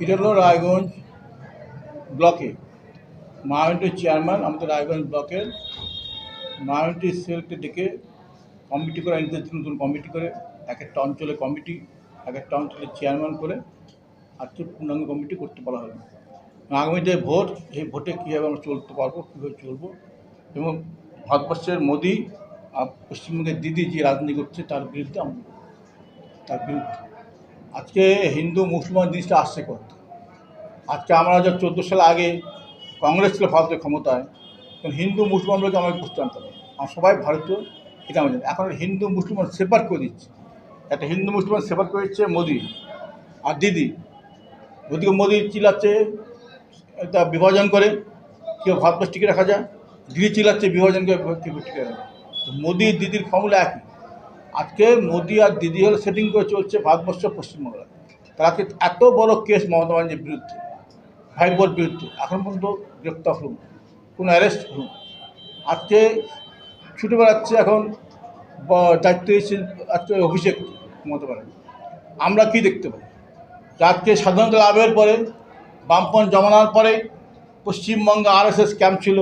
এটা হলো রায়গঞ্জ ব্লকে মায়াবতীর চেয়ারম্যান আমাদের রায়গঞ্জ ব্লকের মায়াবতী সেলকে ডেকে কমিটি করে নিতে নতুন কমিটি করে এক একটা অঞ্চলে কমিটি এক একটা অঞ্চলের চেয়ারম্যান করে আজকে পূর্ণাঙ্গ কমিটি করতে বলা হলো। আগামী যে ভোট, এই ভোটে কীভাবে আমরা চলতে পারবো, কীভাবে চলবো এবং ভারতবর্ষের মোদি আর পশ্চিমবঙ্গের দিদি যে রাজনীতি করছে তার বিরুদ্ধে আজকে হিন্দু মুসলমান জিনিসটা আসছে করতে। আজকে আমরা যা 14 সাল আগে কংগ্রেস ছিল ভারতের ক্ষমতায়, তখন হিন্দু মুসলমানদেরকে আমাকে বুঝতে আনতে হবে, আমরা সবাই ভারতীয়, এটা আমি জানি। এখন হিন্দু মুসলমান সেপারেট করে দিচ্ছে, একটা হিন্দু মুসলমান সেপারেট করে দিচ্ছে মোদি আর দিদি। ওদিকে মোদি চিল্লাচ্ছে এটা বিভাজন করে কেউ ভারতবর্ষ টিকে রাখা যায়, দিদি চিল্লাচ্ছে বিভাজনকে টিকে রাখা। তো মোদি দিদির ফর্মুলা একই। আজকে মোদি আর দিদি হলে সেটিং করে চলছে ভারতবর্ষ পশ্চিমবাংলায়। তার আজকে এত বড় কেস মমতা ব্যানার্জির বিরুদ্ধে, ভাইবোর বিরুদ্ধে, এখন পর্যন্ত গ্রেপ্তার হল, কোনো অ্যারেস্ট হল। আজকে ছুটে বেড়াচ্ছে, এখন দায়িত্ব এসেছে আজকে অভিষেক মমতা ব্যানার্জি। আমরা কি দেখতে পাই যে আজকে স্বাধীনতা লাভের পরে বামপন্থ জমানার পরে পশ্চিমবঙ্গে RSS ক্যাম্প ছিল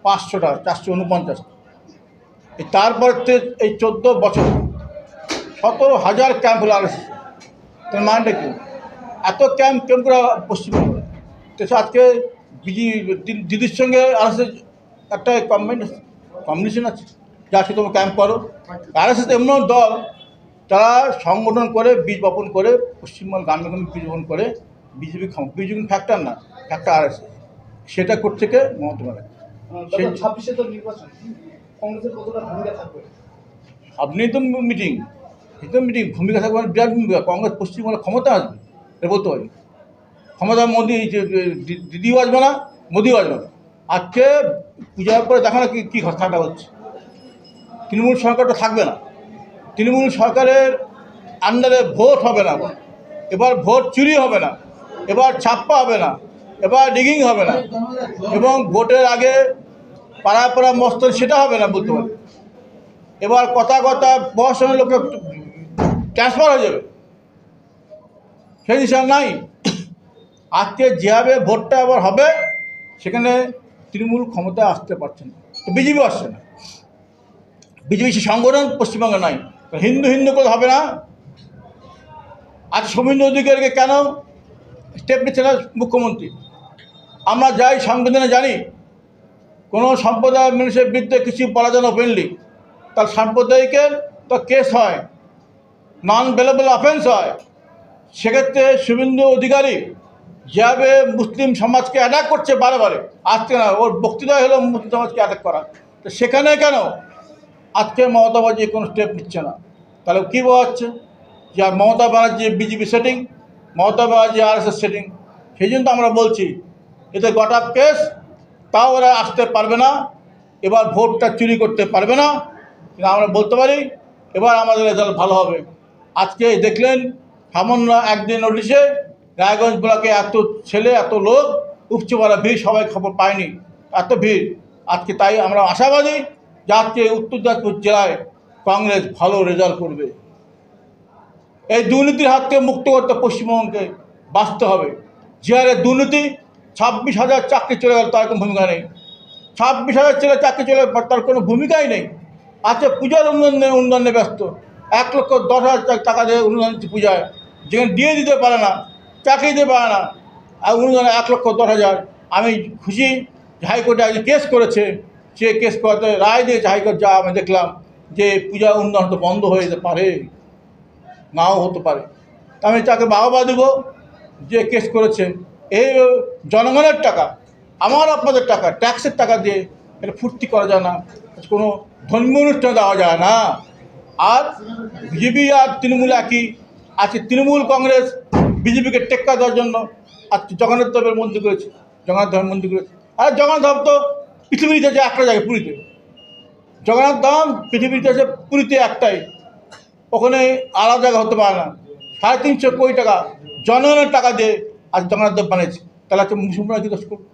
500টা, 449টা। তারপরে এই 14 বছর 17,000 ক্যাম্প হলো RSS। তার মানটা কি? এত ক্যাম্প করে পশ্চিমবঙ্গে। তো আজকে দিদির সঙ্গে RSS একটা কম্বিনেশন আছে, যা আজকে তোমরা ক্যাম্প করো। RSS এমন দল, তারা সংগঠন করে বীজ বপন করে পশ্চিমবঙ্গ গ্রামে গ্রামে বীজ বপন করে বিজেপি কিন্তু ফ্যাক্টর না, ফ্যাক্টর RSS। সেটা করছে কে? মমতা ব্যানার্জি। 26-এ তো নির্বাচন, কংগ্রেসের কতটা ভূমিকা থাকবে? আপনি তো মিটিং ভূমিকা থাকবে, বিরাট ভূমিকা। কংগ্রেস পশ্চিমবঙ্গে ক্ষমতা আসবে, এটা বলতে পারি। ক্ষমতা মোদি, দিদিও আসবে না, মোদিও আসবে না। আজকে পূজার পরে দেখো না কী ঘটনাটা হচ্ছে। তৃণমূল সরকারটা থাকবে না, তৃণমূল সরকারের আন্ডারে ভোট হবে না, এবার ভোট চুরি হবে না, এবার ছাপ্পা হবে না, এবার ডিগিং হবে না, এবং ভোটের আগে পাড়া মস্ত সেটা হবে না বলতে পারি। এবার কথা প্রশাসনের লোকের ট্রান্সফার হয়ে যাবে, সেই হিসাব নাই। আজকে যেভাবে ভোটটা আবার হবে, সেখানে তৃণমূল ক্ষমতায় আসতে পারছে না, বিজেপি আসছে না। বিজেপি সে সংগঠন পশ্চিমবঙ্গে নাই, হিন্দু করে হবে না। আজ শুভেন্দু অধিকারীকে কেন স্টেপ নিচ্ছে না মুখ্যমন্ত্রী? আমরা যাই সংবিধানে জানি, কোনো সম্প্রদায়ের মানুষের বিরুদ্ধে কিছু বলা যেন ওপেনলি, তার সাম্প্রদায়িকের তো কেস হয়, নন বেলেবল অফেন্স হয়। সেক্ষেত্রে শুভেন্দু অধিকারী যেভাবে মুসলিম সমাজকে অ্যাটাক করছে বারে, আজকে না, ওর বক্তৃতায় হলো মুসলিম সমাজকে অ্যাটাক করা। তো সেখানে কেন আজকে মমতা ব্যানার্জি কোনো স্টেপ নিচ্ছে না? তাহলে কী বোঝাচ্ছে? যে আর Mamata Banerjee BJP setting, Mamata Banerjee RSS setting. সেই জন্য তো আমরা বলছি এতে গট আপ কেস, তাও ওরা আসতে পারবে না, এবার ভোটটা চুরি করতে পারবে না। কিন্তু আমরা বলতে পারি এবার আমাদের রেজাল্ট ভালো হবে। আজকে দেখলেন সামান্য একদিন নোটিশে রায়গঞ্জ ব্লকে এত ছেলে, এত লোক উপচে পড়া ভিড়, সবাই খবর পায়নি, এত ভিড়। আজকে তাই আমরা আশাবাদী যে আজকে উত্তর দিনাজপুর জেলায় কংগ্রেস ভালো রেজাল্ট করবে। এই দুর্নীতির হাত থেকে মুক্ত করতে পশ্চিমবঙ্গকে বাঁচতে হবে। যে হারে দুর্নীতি, 26,000 চাকরি চলে গেল, তার কোনো ভূমিকা নেই। 26,000 ছেলে চাকরি চলে, তার কোনো ভূমিকাই নেই। আজকে পূজার উন্নয়নে ব্যস্ত, 1,10,000 টাকা দিয়ে অনুদান পূজায়, যেখানে দিয়ে দিতে পারে না, চাকরি দিতে পারে না, আর অনুদান 1,10,000। আমি খুশি হাইকোর্টে আজ কেস করেছে, সে কেস করাতে রায় দিয়েছে হাইকোর্ট, যা আমি দেখলাম যে পূজা উন্নয়ন তো বন্ধ হয়ে যেতে পারে, নাও হতে পারে। আমি তাকে বাহবা দেব যে কেস করেছে। এই জনগণের টাকা, আমার আপনাদের টাকা, ট্যাক্সের টাকা দিয়ে এটা ফুর্তি করা যায় না, কোনো ধর্মীয় অনুষ্ঠান দেওয়া যায় না। আর বিজেপি আর তৃণমূল একই। আজকে তৃণমূল কংগ্রেস বিজেপিকে টেক্কা দেওয়ার জন্য আজকে জগন্নাথ দেবের মন্দির করেছে, জগন্নাথ ধামের মন্দির করেছে। আর জগন্নাথ ধাম তো পৃথিবীতে যে একটা জায়গায়, পুরীতে। জগন্নাথ ধাম পৃথিবীতে আছে পুরীতে একটাই, ওখানে আলাদা জায়গা হতে পারে না। 350 কোটি টাকা জনগণের টাকা দিয়ে আজ জগন্নাথ দেব বানিয়েছে। তাহলে আজকে মুসলমানরা কি দোষ করবে?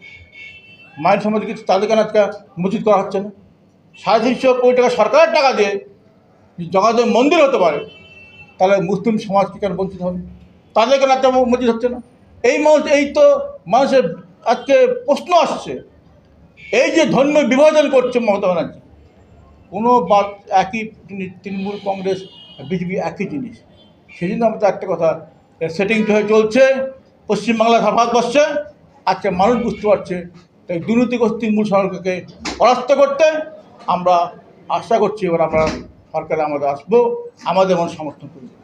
মায়ের সমাজে কিছু তাদের কেন আজকে মসজিদ করা হচ্ছে না? 350 কোটি টাকা সরকারের টাকা দিয়ে জগন্নাথ দেব মন্দির হতে পারে, তাহলে মুসলিম সমাজকে কেন বঞ্চিত হবে? তাদের কেন একটা মসজিদ হচ্ছে না? এই তো মানুষের আজকে প্রশ্ন আসছে, এই যে ধর্মীয় বিভাজন করছে মমতা ব্যানার্জি, কোনো একই তৃণমূল কংগ্রেস বিজেপি একই জিনিস। সেই জন্য আমাদের একটা কথা, সেটিং হয়ে চলছে পশ্চিমবাংলা ভারতবর্ষে। আজকে মানুষ বুঝতে পারছে, তাই দুর্নীতিগ্রস্ত তৃণমূল সরকারকে পরাস্ত করতে আমরা আশা করছি এবার আমরা সরকারে আমাদের আসবো, আমাদের মনে সমর্থন করবো।